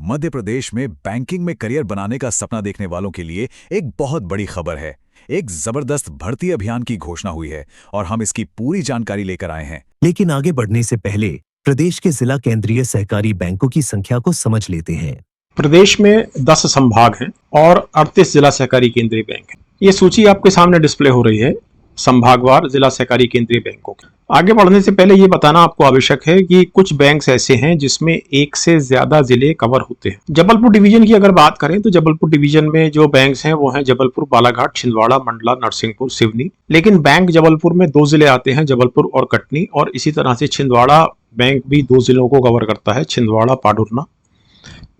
मध्य प्रदेश में बैंकिंग में करियर बनाने का सपना देखने वालों के लिए एक बहुत बड़ी खबर है। एक जबरदस्त भर्ती अभियान की घोषणा हुई है और हम इसकी पूरी जानकारी लेकर आए हैं। लेकिन आगे बढ़ने से पहले प्रदेश के जिला केंद्रीय सहकारी बैंकों की संख्या को समझ लेते हैं। प्रदेश में 10 संभाग हैं और 38 जिला सहकारी केंद्रीय बैंक हैं। ये सूची आपके सामने डिस्प्ले हो रही है संभागवार जिला सहकारी केंद्रीय बैंकों की। आगे बढ़ने से पहले ये बताना आपको आवश्यक है कि कुछ बैंक्स ऐसे हैं जिसमें एक से ज्यादा जिले कवर होते हैं। जबलपुर डिवीजन की अगर बात करें तो जबलपुर डिवीजन में जो बैंक्स हैं वो हैं जबलपुर, बालाघाट, छिंदवाड़ा, मंडला, नरसिंहपुर, सिवनी। लेकिन बैंक जबलपुर में 2 जिले आते हैं, जबलपुर और कटनी, और इसी तरह से छिंदवाड़ा बैंक भी 2 जिलों को कवर करता है, छिंदवाड़ा, पाडुरना।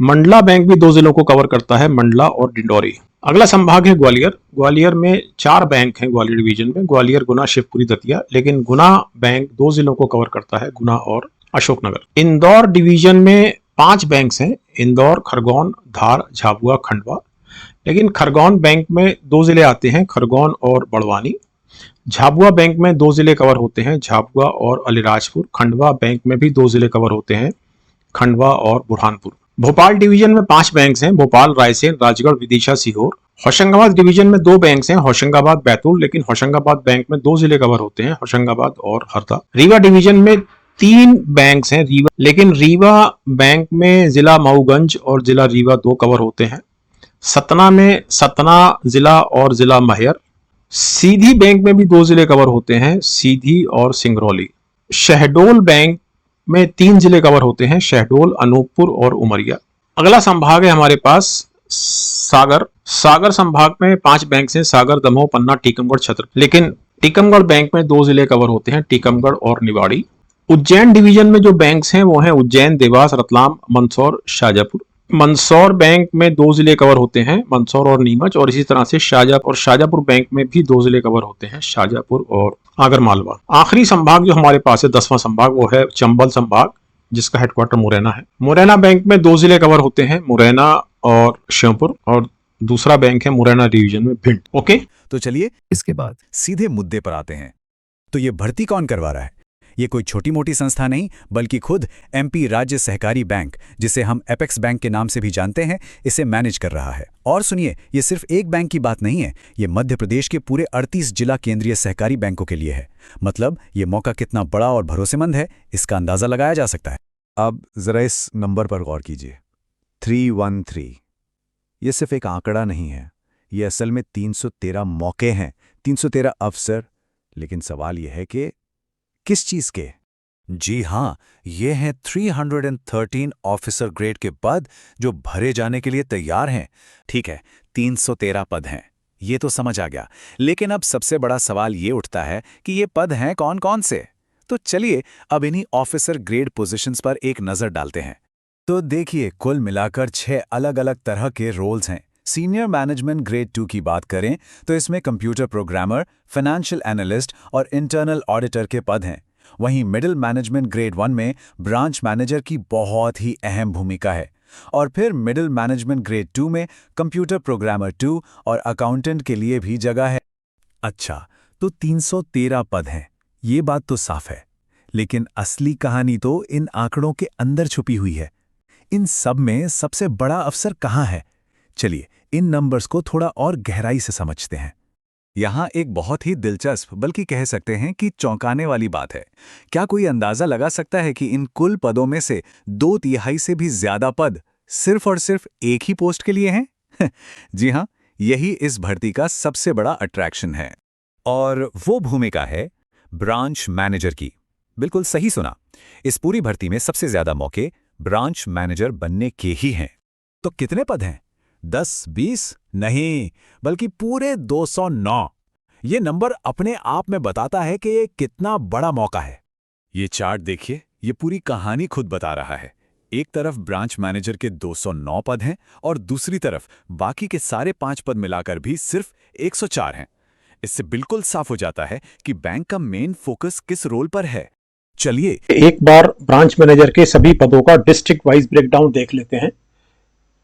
मंडला बैंक भी 2 जिलों को कवर करता है, मंडला और डिंडोरी। अगला संभाग है ग्वालियर। ग्वालियर में 4 बैंक हैं ग्वालियर डिवीजन में, ग्वालियर, गुना, शिवपुरी, दतिया। लेकिन गुना बैंक 2 जिलों को कवर करता है, गुना और अशोकनगर। इंदौर डिवीजन में 5 बैंक्स हैं, इंदौर, खरगोन, धार, झाबुआ, खंडवा। लेकिन खरगोन बैंक में 2 जिले आते हैं, खरगोन और बड़वानी। झाबुआ बैंक में 2 जिले कवर होते हैं, झाबुआ और अलीराजपुर। खंडवा बैंक में भी 2 जिले कवर होते हैं, खंडवा और बुरहानपुर। भोपाल डिवीजन में 5 बैंक्स हैं, भोपाल, रायसेन, राजगढ़, विदिशा, सीहोर। होशंगाबाद डिवीजन में 2 बैंक्स हैं, होशंगाबाद, बैतूल। लेकिन होशंगाबाद बैंक में 2 जिले कवर होते हैं, होशंगाबाद और हरदा। रीवा डिवीजन में 3 बैंक्स हैं, लेकिन रीवा बैंक में जिला मऊगंज और जिला रीवा 2 कवर होते हैं। सतना में सतना जिला और जिला मैहर। सीधी बैंक में भी 2 जिले कवर होते हैं, सीधी और सिंगरौली। शहडोल बैंक में 3 जिले कवर होते हैं, शहडोल, अनूपपुर और उमरिया। अगला संभाग है हमारे पास सागर। सागर संभाग में 5 बैंक हैं, सागर, दमोह, पन्ना, टीकमगढ़, छतरपुर। लेकिन टीकमगढ़ बैंक में 2 जिले कवर होते हैं, टीकमगढ़ और निवाड़ी। उज्जैन डिवीजन में जो बैंक्स हैं वो हैं उज्जैन, देवास, रतलाम, मंदसौर, शाजापुर। मंदसौर बैंक में 2 जिले कवर होते हैं, मंदसौर और नीमच। और इसी तरह से शाजापुर बैंक में भी 2 जिले कवर होते हैं, शाजापुर और आगरमालवा। आखिरी संभाग जो हमारे पास है 10वां संभाग, वो है चंबल संभाग, जिसका हेडक्वार्टर मुरैना है। मुरैना बैंक में 2 जिले कवर होते हैं, मुरैना और श्योपुर। और दूसरा बैंक है मुरैना डिवीजन में भिंड। ओके, तो चलिए इसके बाद सीधे मुद्दे पर आते हैं। तो ये भर्ती कौन करवा रहा है? ये कोई छोटी मोटी संस्था नहीं, बल्कि खुद एमपी राज्य सहकारी बैंक, जिसे हम एपेक्स बैंक के नाम से भी जानते हैं, इसे मैनेज कर रहा है। और सुनिए, ये सिर्फ एक बैंक की बात नहीं है, ये मध्य प्रदेश के पूरे 38 जिला केंद्रीय सहकारी बैंकों के लिए है। मतलब ये मौका कितना बड़ा और भरोसेमंद है, इसका अंदाजा लगाया जा सकता है। अब जरा इस नंबर पर गौर कीजिए, 313। ये सिर्फ एक आंकड़ा नहीं है, ये असल में 313 मौके हैं, 313 अवसर। लेकिन सवाल यह है कि किस चीज के? जी हां, ये हैं 313 ऑफिसर ग्रेड के पद जो भरे जाने के लिए तैयार हैं। ठीक है, 313 पद हैं, ये तो समझ आ गया। लेकिन अब सबसे बड़ा सवाल ये उठता है कि ये पद हैं कौन कौन से? तो चलिए अब इन्हीं ऑफिसर ग्रेड पोजीशंस पर एक नजर डालते हैं। तो देखिए, कुल मिलाकर 6 अलग अलग तरह के रोल्स हैं। सीनियर मैनेजमेंट ग्रेड 2 की बात करें तो इसमें कंप्यूटर प्रोग्रामर, फाइनेंशियल एनालिस्ट और इंटरनल ऑडिटर के पद हैं। वहीं मिडिल मैनेजमेंट ग्रेड 1 में ब्रांच मैनेजर की बहुत ही अहम भूमिका है। और फिर मिडिल मैनेजमेंट ग्रेड 2 में कंप्यूटर प्रोग्रामर 2 और अकाउंटेंट के लिए भी जगह है। अच्छा, तो 313 पद हैं, ये बात तो साफ है। लेकिन असली कहानी तो इन आंकड़ों के अंदर छुपी हुई है। इन सब में सबसे बड़ा अफसर कहाँ है? चलिए इन नंबर्स को थोड़ा और गहराई से समझते हैं। यहाँ एक बहुत ही दिलचस्प, बल्कि कह सकते हैं कि चौंकाने वाली बात है। क्या कोई अंदाजा लगा सकता है कि इन कुल पदों में से 2/3 से भी ज्यादा पद सिर्फ और सिर्फ एक ही पोस्ट के लिए हैं? जी हाँ, यही इस भर्ती का सबसे बड़ा अट्रैक्शन है। और वो भूमिका है ब्रांच मैनेजर की। बिल्कुल सही सुना, इस पूरी भर्ती में सबसे ज्यादा मौके ब्रांच मैनेजर बनने के ही हैं। तो कितने पद हैं? 10, 20 नहीं, बल्कि पूरे 209। ये नंबर अपने आप में बताता है कि ये कितना बड़ा मौका है। ये चार्ट देखिए, ये पूरी कहानी खुद बता रहा है। एक तरफ ब्रांच मैनेजर के 209 पद हैं और दूसरी तरफ बाकी के सारे 5 पद मिलाकर भी सिर्फ 104 हैं। इससे बिल्कुल साफ हो जाता है कि बैंक का मेन फोकस किस रोल पर है। चलिए एक बार ब्रांच मैनेजर के सभी पदों का डिस्ट्रिक्ट वाइज ब्रेकडाउन देख लेते हैं।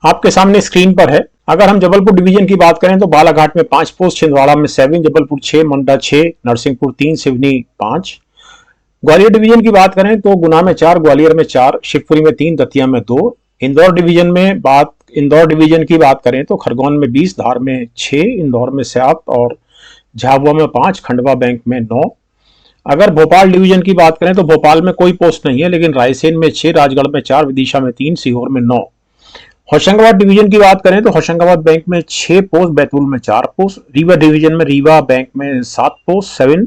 आपके सामने स्क्रीन पर है। अगर हम जबलपुर डिवीजन की बात करें तो बालाघाट में 5 पोस्ट, छिंदवाड़ा में 7, जबलपुर 6, मंडला 6, नरसिंहपुर 3, सिवनी 5। ग्वालियर डिवीजन की बात करें तो गुना में 4, ग्वालियर में 4, शिवपुरी में 3, दतिया में 2, इंदौर डिवीजन की बात करें तो खरगोन में 20, धार में 6, इंदौर में 7 और झाबुआ में 5, खंडवा बैंक में 9। अगर भोपाल डिवीजन की बात करें तो भोपाल में कोई पोस्ट नहीं है, लेकिन रायसेन में 6, राजगढ़ में 4, विदिशा में 3, सीहोर में 9। होशंगाबाद डिवीजन की बात करें तो होशंगाबाद बैंक में 6 पोस्ट, बैतूल में 4 पोस्ट, रीवा डिवीजन में रीवा बैंक में 7 पोस्ट 7,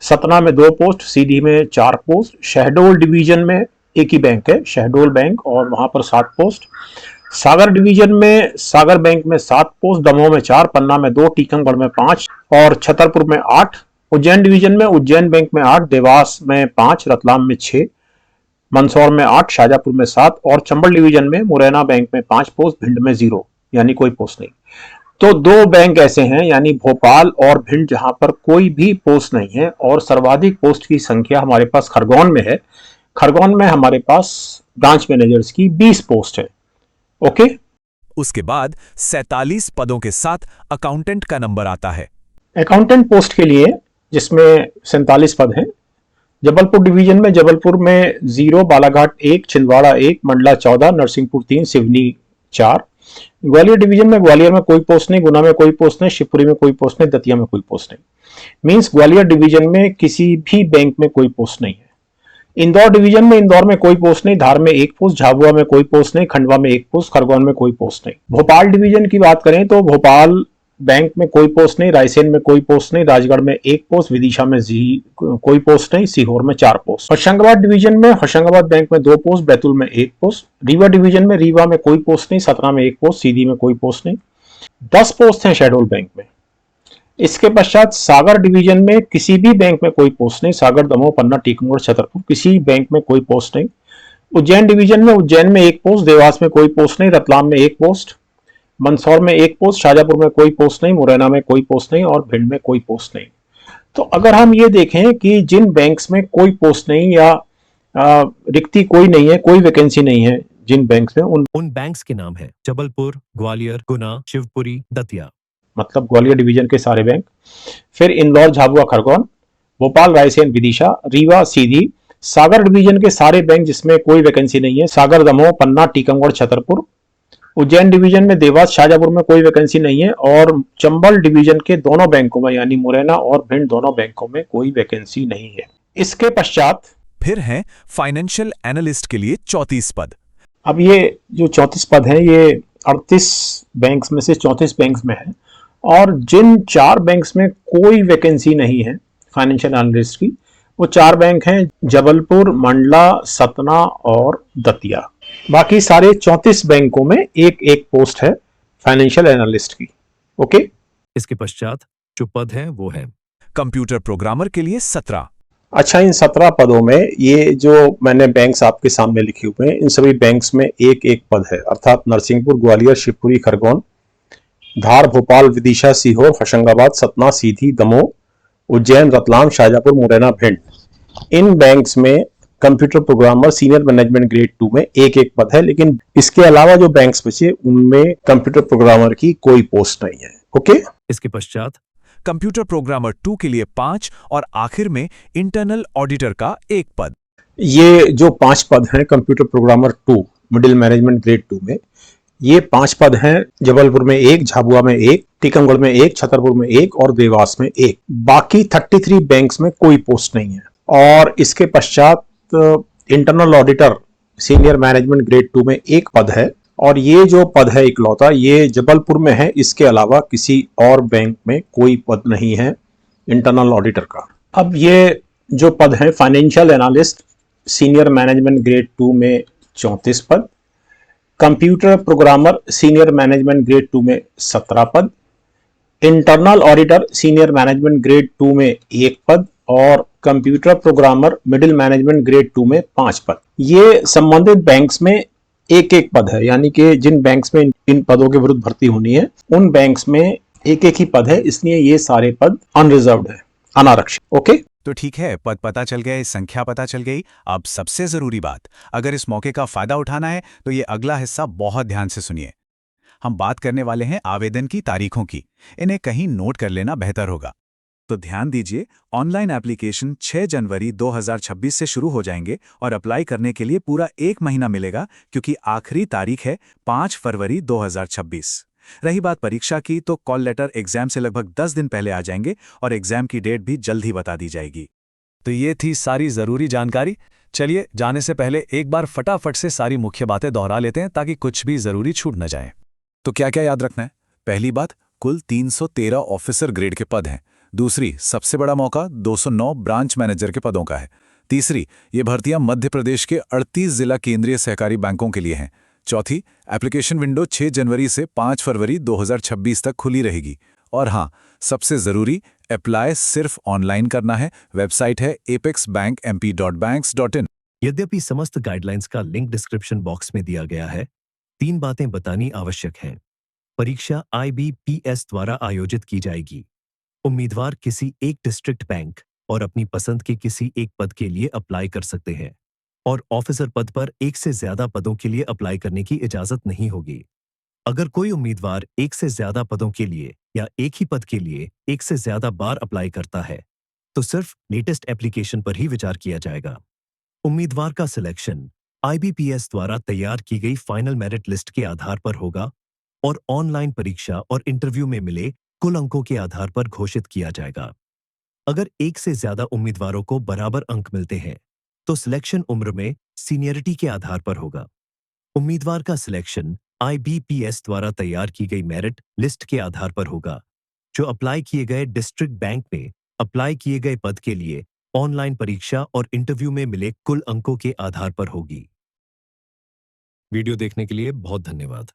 सतना में 2 पोस्ट, सीधी में 4 पोस्ट, शहडोल डिवीजन में एक ही बैंक है शहडोल बैंक और वहां पर 7 पोस्ट, सागर डिवीजन में सागर बैंक में 7 पोस्ट, दमोह में 4, पन्ना में 2, टीकमगढ़ में 5 और छतरपुर में 8। उज्जैन डिवीजन में उज्जैन बैंक में 8, देवास में 5, रतलाम में 6, मंदसौर में 8, शाजापुर में 7 और चंबल डिवीजन में मुरैना बैंक में 5 पोस्ट, भिंड में 0 यानी कोई पोस्ट नहीं। तो 2 बैंक ऐसे हैं यानी भोपाल और भिंड जहां पर कोई भी पोस्ट नहीं है और सर्वाधिक पोस्ट की संख्या हमारे पास खरगोन में है। खरगोन में हमारे पास ब्रांच मैनेजर्स की 20 पोस्ट है। ओके, उसके बाद 47 पदों के साथ अकाउंटेंट का नंबर आता है। अकाउंटेंट पोस्ट के लिए जिसमें 47 पद हैं, जबलपुर डिवीजन में जबलपुर में 0, बालाघाट 1, छिंदवाड़ा 1, मंडला 14, नरसिंहपुर 3, सिवनी 4। ग्वालियर डिवीजन में ग्वालियर में कोई पोस्ट नहीं, गुना में कोई पोस्ट नहीं, शिवपुरी में कोई पोस्ट नहीं, दतिया में कोई पोस्ट नहीं। मींस ग्वालियर डिवीजन में किसी भी बैंक में कोई पोस्ट नहीं है। इंदौर डिवीजन में इंदौर में कोई पोस्ट नहीं, धार में 1 पोस्ट, झाबुआ में कोई पोस्ट नहीं, खंडवा में 1 पोस्ट, खरगोन में कोई पोस्ट नहीं। भोपाल डिवीजन की बात करें तो भोपाल बैंक में कोई पोस्ट नहीं, रायसेन में कोई पोस्ट नहीं, राजगढ़ में 1 पोस्ट, विदिशा में कोई पोस्ट नहीं, सीहोर में 4 पोस्ट। होशंगाबाद डिवीजन में होशंगाबाद बैंक में 2 पोस्ट, बैतूल में 1 पोस्ट। रीवा डिवीजन में रीवा में कोई पोस्ट नहीं, सतना में 1 पोस्ट, सीधी में कोई पोस्ट नहीं। 10 पोस्ट हैं शहडोल बैंक में। इसके पश्चात सागर डिवीजन में किसी भी बैंक में कोई पोस्ट नहीं, सागर, दमोह, पन्ना, टीकमगढ़, छतरपुर किसी बैंक में कोई पोस्ट नहीं। उज्जैन डिवीजन में उज्जैन में 1 पोस्ट, देवास में कोई पोस्ट नहीं, रतलाम में 1 पोस्ट, मंदसौर में 1 पोस्ट, शाजापुर में कोई पोस्ट नहीं, मुरैना में कोई पोस्ट नहीं और भिंड में कोई पोस्ट नहीं। तो अगर हम ये देखें कि जिन बैंक्स में कोई पोस्ट नहीं या रिक्ति कोई नहीं है, कोई वैकेंसी नहीं है जिन बैंक्स में, उन बैंक्स के नाम है जबलपुर, ग्वालियर, गुना, शिवपुरी, दतिया। मतलब ग्वालियर डिवीजन के सारे बैंक, फिर इंदौर, झाबुआ, खरगोन, भोपाल, रायसेन, विदिशा, रीवा, सीधी। सागर डिवीजन के सारे बैंक जिसमें कोई वैकेंसी नहीं है, सागर, दमोह, पन्ना, टीकमगढ़, छतरपुर। उज्जैन डिवीजन में देवास, शाजापुर में कोई वैकेंसी नहीं है और चंबल डिवीजन के दोनों बैंकों में यानी मुरैना और भिंड दोनों बैंकों में कोई वैकेंसी नहीं है। इसके पश्चात फिर है फाइनेंशियल एनालिस्ट के लिए 34 पद। अब ये जो 34 पद हैं ये 38 बैंक्स में से 34 बैंक्स में है और जिन 4 बैंक्स में कोई वैकेंसी नहीं है फाइनेंशियल एनालिस्ट की, वो 4 बैंक हैं जबलपुर, मंडला, सतना और दतिया। बाकी सारे 34 बैंकों में एक पोस्ट है फाइनेंशियल एनालिस्ट की। ओके, इसके पश्चात जो पद है वो है कंप्यूटर प्रोग्रामर के लिए 17। अच्छा, इन 17 पदों में ये जो मैंने बैंक्स आपके सामने लिखे हुए हैं, इन सभी बैंक्स में एक पद है, अर्थात नरसिंहपुर, ग्वालियर, शिवपुरी, खरगोन, धार, भोपाल, विदिशा, सीहोर, होशंगाबाद, सतना, सीधी, दमोह, उज्जैन, रतलाम, शाजापुर, मुरैना, भिंड। इन बैंक्स में computer programmer senior management grade 2 में एक पद है, लेकिन इसके अलावा जो बैंक्स बचे उनमें कंप्यूटर प्रोग्रामर की कोई पोस्ट नहीं है। ओके, इसके पश्चात कंप्यूटर प्रोग्रामर 2 के लिए 5 और आखिर में इंटरनल ऑडिटर का 1 पद। ये जो 5 पद हैं computer programmer 2 middle management grade 2 में, ये 5 पद हैं जबलपुर में 1, झाबुआ में 1, टीकमगढ़ में 1, छतरपुर में 1 और देवास में 1। बाकी 33 बैंक्स में कोई पोस्ट नहीं है। और इसके पश्चात internal auditor senior management grade 2 में 1 पद है और ये जो पद है इकलौता ये जबलपुर में है, इसके अलावा किसी और बैंक में कोई पद नहीं है इंटरनल ऑडिटर का। अब ये जो पद है financial analyst senior management grade 2 में 34 पद, computer programmer senior management grade 2 में 17 पद, internal auditor senior management grade 2 में 1 पद और computer programmer middle management grade 2 में 5 पद। ये संबंधित बैंक्स में एक पद है, यानी कि जिन बैंक्स में इन पदों के विरुद्ध भर्ती होनी है उन बैंक्स में एक ही पद है, इसलिए ये सारे पद अनरिजर्व्ड है, अनारक्षित। ओके, तो ठीक है, पद पता चल गए, संख्या पता चल गई। अब सबसे जरूरी बात, अगर इस मौके का फायदा उठाना है तो ये अगला हिस्सा बहुत ध्यान से सुनिए। हम बात करने वाले हैं आवेदन की तारीखों की। इन्हें कहीं नोट कर लेना बेहतर होगा। तो ध्यान दीजिए, ऑनलाइन एप्लीकेशन 6 जनवरी 2026 से शुरू हो जाएंगे और अप्लाई करने के लिए पूरा 1 महीना मिलेगा, क्योंकि आखिरी तारीख है 5 फरवरी 2026। रही बात परीक्षा की, तो कॉल लेटर एग्जाम से लगभग 10 दिन पहले आ जाएंगे और एग्जाम की डेट भी जल्द ही बता दी जाएगी। तो ये थी सारी ज़रूरी जानकारी। चलिए, जाने से पहले एक बार फटाफट से सारी मुख्य बातें दोहरा लेते हैं ताकि कुछ भी ज़रूरी छूट न जाए। तो क्या क्या याद रखना है? पहली बात, कुल 313 ऑफिसर ग्रेड के पद हैं। दूसरी, सबसे बड़ा मौका 209 ब्रांच मैनेजर के पदों का है। तीसरी, ये भर्तियां मध्य प्रदेश के 38 जिला केंद्रीय सहकारी बैंकों के लिए हैं। चौथी, एप्लीकेशन विंडो 6 जनवरी से 5 फरवरी 2026 तक खुली रहेगी। और हाँ, सबसे ज़रूरी, अप्लाई सिर्फ ऑनलाइन करना है। वेबसाइट है apexbankmp.banks.in। यद्यपि समस्त गाइडलाइंस का लिंक डिस्क्रिप्शन बॉक्स में दिया गया है, 3 बातें बतानी आवश्यक हैं। परीक्षा IBPS द्वारा आयोजित की जाएगी। उम्मीदवार किसी एक डिस्ट्रिक्ट बैंक और अपनी पसंद के किसी एक पद के लिए अप्लाई कर सकते हैं और ऑफिसर पद पर एक से ज्यादा पदों के लिए अप्लाई करने की इजाजत नहीं होगी। अगर कोई उम्मीदवार एक से ज्यादा पदों के लिए या एक ही पद के लिए एक से ज्यादा बार अप्लाई करता है, तो सिर्फ लेटेस्ट एप्लीकेशन पर ही विचार किया जाएगा। उम्मीदवार का सिलेक्शन IBPS द्वारा तैयार की गई फाइनल मेरिट लिस्ट के आधार पर होगा और ऑनलाइन परीक्षा और इंटरव्यू में मिले कुल अंकों के आधार पर घोषित किया जाएगा। अगर एक से ज्यादा उम्मीदवारों को बराबर अंक मिलते हैं, तो सिलेक्शन उम्र में सीनियरिटी के आधार पर होगा। उम्मीदवार का सिलेक्शन IBPS द्वारा तैयार की गई मेरिट लिस्ट के आधार पर होगा, जो अप्लाई किए गए डिस्ट्रिक्ट बैंक में अप्लाई किए गए पद के लिए ऑनलाइन परीक्षा और इंटरव्यू में मिले कुल अंकों के आधार पर होगी। वीडियो देखने के लिए बहुत धन्यवाद।